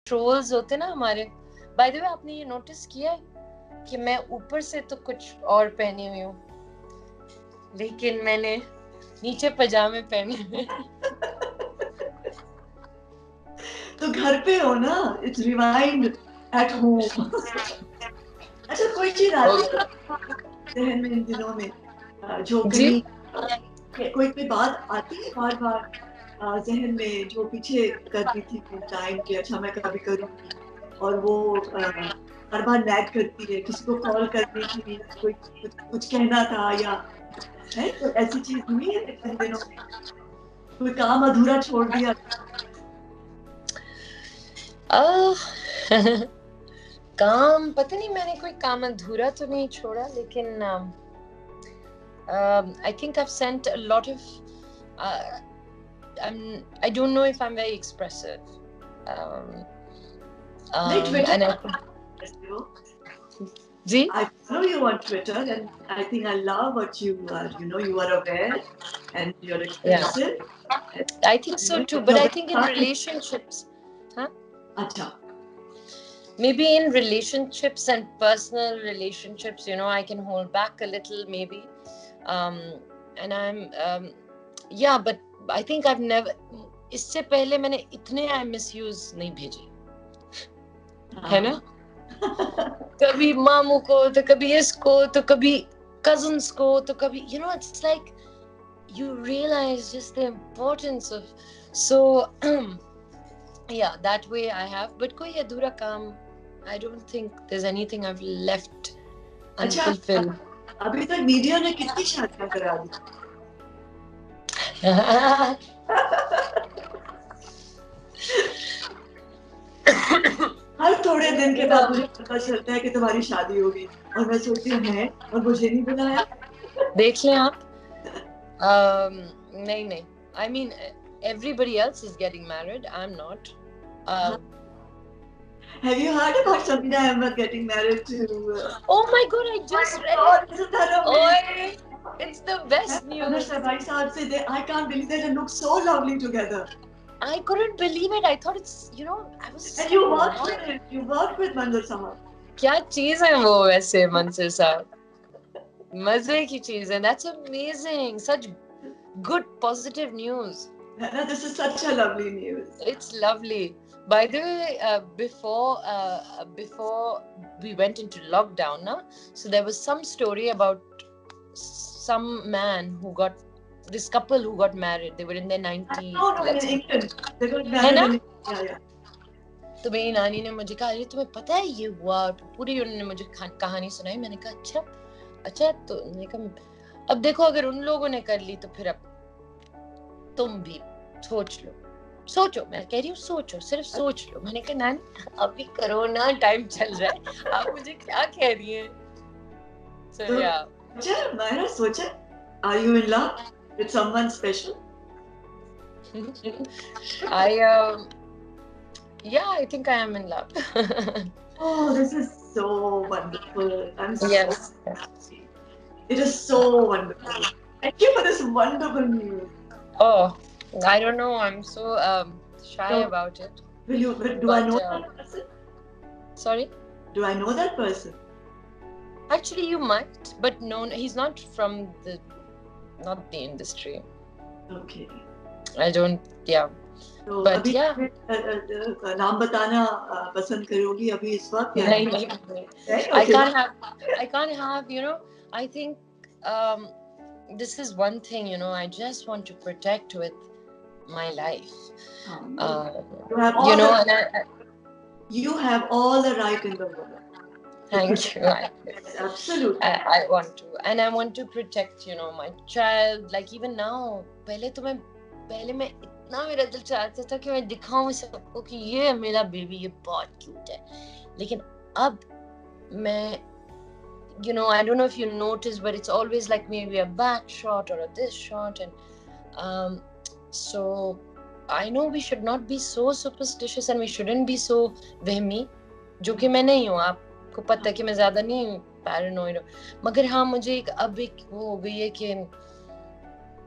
Trolls होते ना हमारे, बाय द वे आपने ये नोटिस किया है कि मैं ऊपर से तो कुछ और पहनी हुई हूँ, लेकिन मैंने नीचे पजामे पहने हुए। तो घर पे हो ना, इट्स रिवाइंड एट होम। अच्छा, कोई चीज आती है जहन में इन दिनों में, जो कहीं कोई बात आती है बार बार जहन में, जो पीछे करती थी टाइम के, अच्छा मैं कभी करूंगी, और वो हर बार नैग करती है, किसी को कॉल करनी थी, कोई कुछ कहना था, या है कोई ऐसी चीज हुई है इन दिनों में, कोई काम अधूरा छोड़ दिया? काम पता नहीं, मैंने कोई काम अधूरा तो नहीं छोड़ा, लेकिन I think I've sent a lot of I don't know if I'm very expressive, and I follow you on Twitter, and I think I love what you are. You are aware and you're expressive. Yeah. I think so too, but I think in relationships, maybe in relationships and personal relationships, I can hold back a little, maybe. And I'm, yeah, but I think I've never, इससे पहले मैंने इतने I misuse नहीं भेजे, है ना? कभी मामू को, तो कभी इसको, तो कभी cousins को, तो कभी, it's like you realize just the importance of, so yeah, that way I have, but कोई अधूरा काम, I don't think there's anything I've left unfulfilled. अभी तक मीडिया ने कितनी शादियां करा दी? हर थोड़े दिन के बाद मुझे पता चलता है कि तुम्हारी शादी हो गई, और मैं सोचती हूँ है, और मुझे नहीं बुलाया। देख लें आप। नहीं, I mean everybody else is getting married, I'm not. Have you heard about Samina Ahmed getting married to? Oh my God, I just read it. Isn't that amazing? It's the best news. I can't believe they look so lovely together. I couldn't believe it. I thought it's, I was. And you worked with it. You worked with Mansur Sahab. क्या चीज है वो वैसे मंसूर साहब, मजे की चीज है. That's amazing. Such good positive news. This is such a lovely news. It's lovely. By the way, before we went into lockdown, so there was some story about some man who got, this couple who got married. They were in their 90s. No, in England. They got married. Yeah. तो मेरी नानी ने मुझे कहा, अरे तुम्हें पता है ये हुआ, पूरी उन्होंने मुझे कहानी सुनाई. मैंने कहा अच्छा, तो मैंने कहा अब देखो, अगर उन लोगों ने कर ली तो फिर अब तुम भी सोचो, मैं कह रही हूँ सोचो, सिर्फ सोच लो. मैंने कहा नानी अभी कोरोना टाइम चल रहा है, आप मुझे क्या कह रही हैं? So yeah. Myra, सोचा, are you in love with someone special? Yeah, I think I am in love. Oh, this is so wonderful. I'm so happy. It is so wonderful. Thank you for this wonderful news. Oh, I don't know. I'm so shy about it. Do I know that person? Sorry? Do I know that person? Actually, you might, but no, he's not from not the industry. Okay. I don't, yeah. So, but yeah. नाम बताना पसंद करोगी अभी इस वक्त? नहीं. I can't have, I think this is one thing, I just want to protect with my life. You have all the right in the world. Thank you. Absolutely. I want to, and I want to protect, my child. Like even now, पहले मैं इतना मेरा दिल चाहता था कि मैं दिखाऊं सबको कि ये मेरा बेबी, ये बहुत क्यूट है. लेकिन अब मैं, I don't know if you notice, but it's always like maybe a back shot or a this shot, and so I know we should not be so superstitious and we shouldn't be so vehmy, जो कि मैं नहीं हूँ. आपको पता है कि मैं ज्यादा नहीं paranoid हूँ, मगर हाँ मुझे अब एक वो हो गई है कि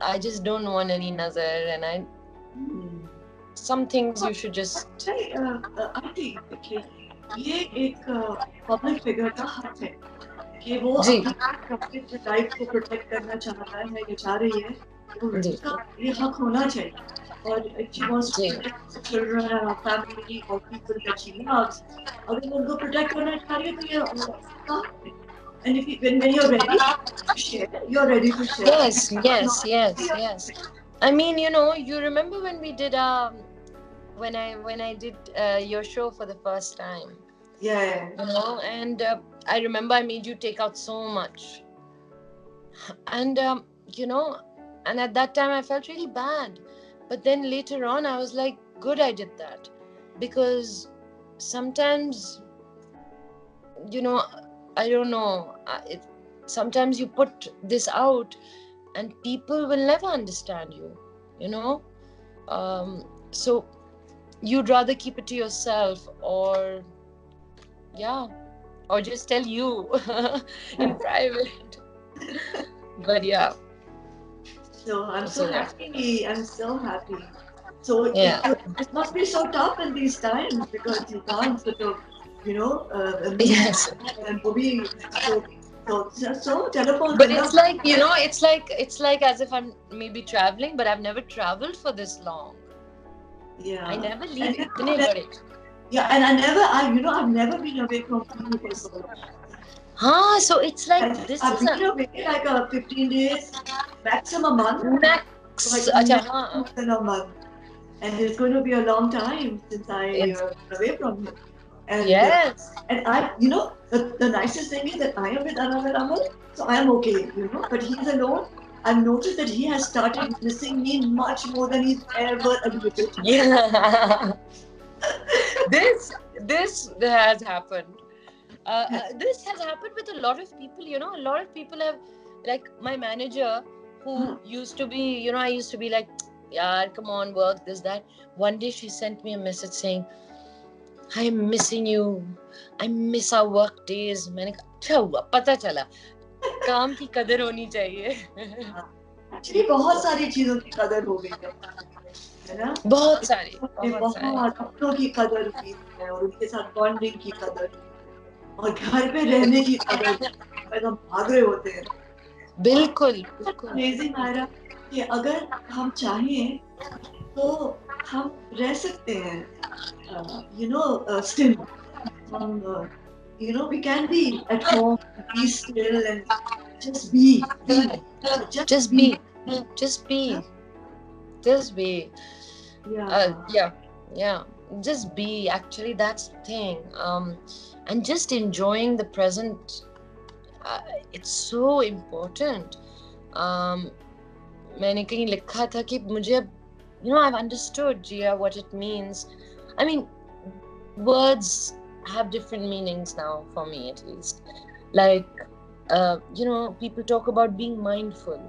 I just don't want any nazar, and some things you should just. I think देखिए ये एक पब्लिक फिगर का हक है कि वो जी अपनी लाइफ को प्रोटेक्ट करना चाहता है या चाह रही है, तो जी उसका ये हक होना चाहिए. और she wants to ji protect children and her family or people that she loves. अगर वो उनको प्रोटेक्ट करना चाह रही है तो ये उसका हक है. And if you, when you're ready to share, you're ready to share. yes yes yes yes. I mean, you remember when we did when I did your show for the first time. Yeah. And I remember I made you take out so much, and and at that time I felt really bad, but then later on I was like, good, I did that, because sometimes I don't know, sometimes you put this out and people will never understand you. So you'd rather keep it to yourself, or just tell you in private. But yeah. So I'm so happy. I'm so happy. So Yeah. it must be so tough in these times because you can't sort of, meet Yes. and be so telephone. But it's like it's like as if I'm maybe traveling, but I've never traveled for this long. Yeah. I never leave it. Yeah, and I've never been away from you for so long. So it's like this I've is been away like 15 days, maximum a month. max. Like more than a month. And it's going to be a long time since I been away from him. And, yes. And the nicest thing is that I am with another Amal, so I am okay, But he's alone. I've noticed that he has started missing me much more than he's ever admitted. Yeah. This has happened. This has happened with a lot of people. A lot of people have, like my manager, who used to be, I used to be like, yeah, come on, work, this, that. One day she sent me a message saying, I'm missing you. I miss our work days. मैंने कहा अच्छा हुआ, पता चला काम की कदर होनी चाहिए. Actually, बहुत सारी चीजों की कदर हो गई है ना? बहुत सारी अपनों की कदर हुई है और उनके साथ बॉन्डिंग की कदर और घर पे रहने की कदर. हम भाग रहे होते हैं. बिल्कुल. Amazing Myra कि अगर हम चाहें तो हम रह सकते हैं. Still, we can be at home, be still, and just be. Just be. Yeah. Just be. Actually, that's the thing. And just enjoying the present. It's so important. मैंने कहीं लिखा था कि मुझे I've understood, Jia, what it means. I mean, words have different meanings now, for me at least. Like, people talk about being mindful.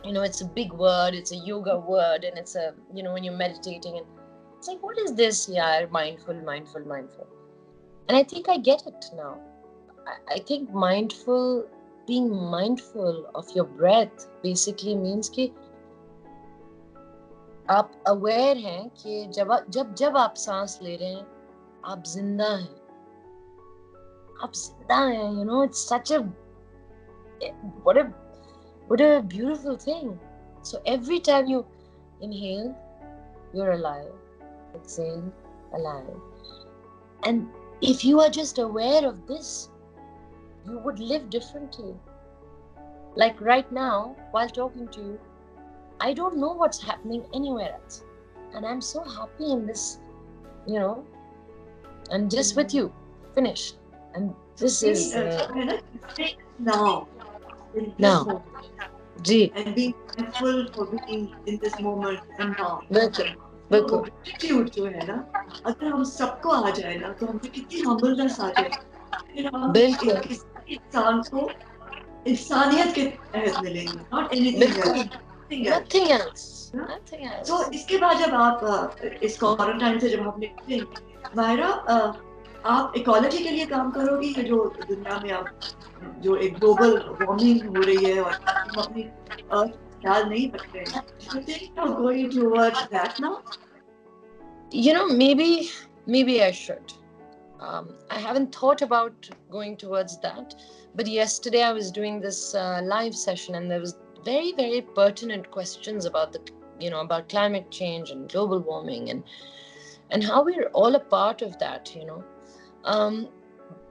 It's a big word, it's a yoga word, and it's a, when you're meditating, and it's like, what is this? Yeah, mindful. And I think I get it now. I think being mindful of your breath basically means कि आप aware हैं कि जब आप सांस ले रहे हैं आप जिंदा हैं. It's such a what a beautiful thing. So every time you inhale, you're alive. Exhale, alive. And if you are just aware of this, you would live differently. Like right now, while talking to you, I don't know what's happening anywhere else. And I'm so happy in this, and just with you, finished. And this is... now. Now. Ji. And being thankful for being in this moment and now. बिल्कुल. Gratitude जो है ना, अगर हम सबको आ जाए ना, तो हमसे कितनी humbleness आ जाए. फिर हम इंसान को इंसानियत के तहत मिलेंगे, not anything else. Nothing else. So इसके बाद जब आप इस क्वारंटाइन से जब आप निकलेंगे, मायरा, आप इकोलॉजी के लिए काम करोगी या जो दुनिया में आप जो एक ग्लोबल वार्मिंग हो रही है और अपनी अर्थ ख्याल नहीं रख रहे हैं. You think you're going towards that now? You know, maybe I should. I haven't thought about going towards that, but yesterday I was doing this live session, and there was very, very pertinent questions about about climate change and global warming, and how we're all a part of that,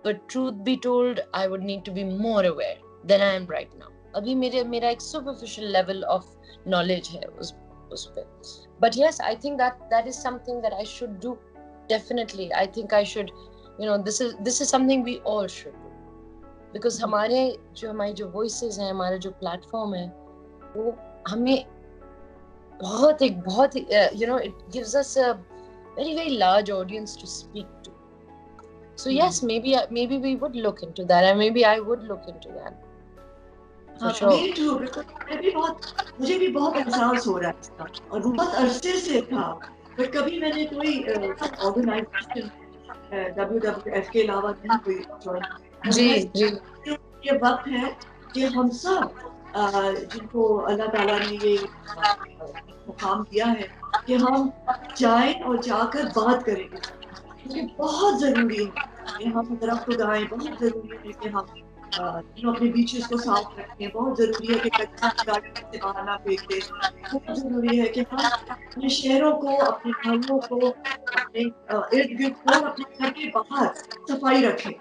but truth be told, I would need to be more aware than I am right now. Abhi मेरा एक superficial level of knowledge है उस पे. But yes, I think that is something that I should do. Definitely, I think I should. This is something we all should do, because हमारी जो voices हैं, हमारा जो platform है, वो हमें बहुत it gives us a very, very large audience to speak to. So yes, maybe we would look into that, and maybe I would look into that. For sure. Me too, because मुझे भी बहुत एहसास हो रहा है इसका, और बहुत अरसे से था, बट कभी मैंने कोई ऑर्गेनाइजेशन WWF के अलावा नहीं कोई ज्वाइन. जी. ये वक्त है कि हम सब जिनको अल्लाह ताला ने ये मुकाम दिया है कि हम जाएं और जाकर बात करेंगे, क्योंकि बहुत जरूरी है कि हम दरख्त उगाएं, बहुत जरूरी है कि हम अपने बीचेस को साफ रखें, बहुत जरूरी है कि कचरा गाड़ी से बाहर ना फेंक दें, बहुत जरूरी है कि हम अपने शहरों को, अपने घरों को, अपने इर्द गिर्द को, अपने घर के बाहर सफाई रखें.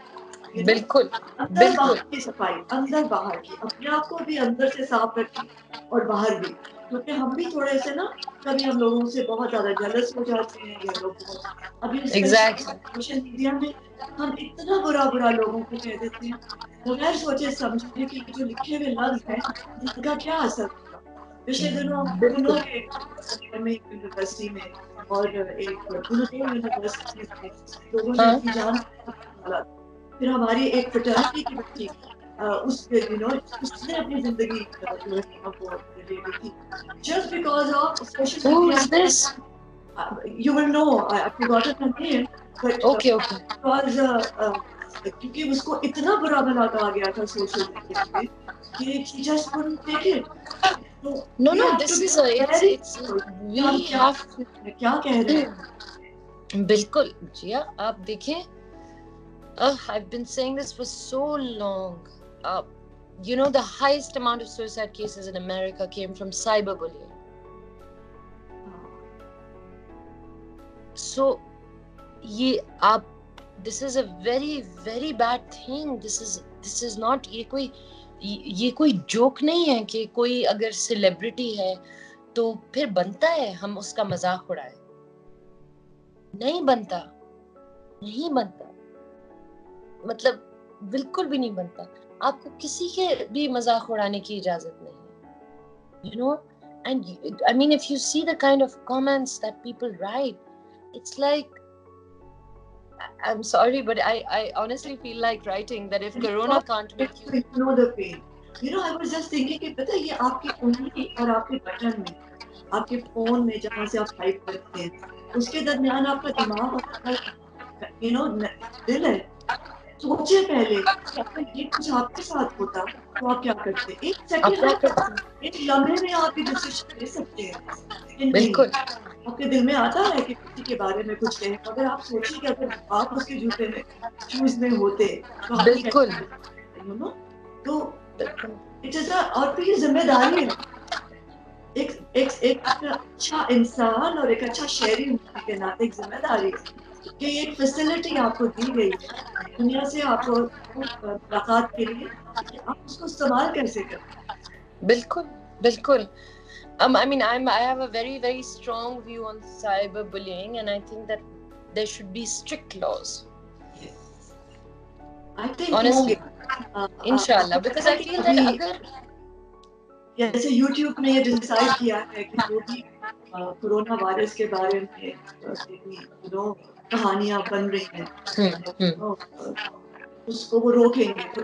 बिल्कुल, अंदर बाहर की सफाई, अंदर बाहर की, अपने आप को भी अंदर से साफ रखें और बाहर भी, क्योंकि हम भी थोड़े से ना कभी हम लोगों से बहुत ज्यादा जेलस हो जाते हैं, या लोग अभी सोशल मीडिया में हम इतना बुरा लोगों को कह देते हैं बगैर सोचे समझे कि जो लिखे हुए लफ्ज हैं इनका क्या असर होगा. पिछले दिनों यूनिवर्सिटी में और एक यूनिवर्सिटी में लोगों ने अपनी जान डाला. फिर हमारी एक फ्रेटर्निटी की बच्ची उसने अपनी जिंदगी दे दी थी, just because of social media. You will know, I've forgotten her name, but okay. because क्योंकि उसको इतना बुरा भला कहा गया था सोशल मीडिया पे कि she just couldn't take it. No, this is it's we have. क्या कह रहे हैं? बिल्कुल जिया, आप देखें, I've been saying this for so long. The highest amount of suicide cases in America came from cyberbullying. So this is a very, very bad thing. This is not, ये कोई joke नहीं है कि कोई अगर सेलिब्रिटी है तो फिर बनता है हम उसका मजाक उड़ाएं. नहीं बनता, मतलब बिल्कुल भी नहीं बनता. आपको किसी के भी मजाक उड़ाने की इजाजत नहीं है. And I mean, if you see the kind of comments that people write, it's like, I'm sorry, but I honestly feel like writing that if Corona can't make you know the pain. I was just thinking कि पता है ये आपकी उंगली और आपके button में, आपके फोन में जहाँ से आप टाइप करते हैं, उसके दरमियान आपका दिमाग और दिल है. सोचे पहले अगर ये कुछ आपके साथ होता तो आप क्या करते? एक सेकंड, एक लम्हे में आप ये डिसीजन ले सकते हैं. बिल्कुल. आपके दिल में आता है कि किसी के बारे में कुछ कहें, अगर आप सोचिए कि अगर आप उसके जूते में, शूज में होते तो बिल्कुल. तो इट इज और फिर जिम्मेदारी है एक अच्छा इंसान और एक अच्छा शहरी होने के नाते एक जिम्मेदारी है कि एक फैसिलिटी आपको दी गई है दुनिया से आपको मुलाकात के लिए, आप उसको इस्तेमाल कैसे करें. बिल्कुल. I mean, I have a very, very strong view on cyberbullying, and I think that there should be strict laws. I think honestly, inshallah, because I feel that अगर जैसे YouTube ने ये डिसाइड किया है कि जो भी कोरोना वायरस के बारे में कहानियां बन रही हैं उसको वो रोकेंगे, तो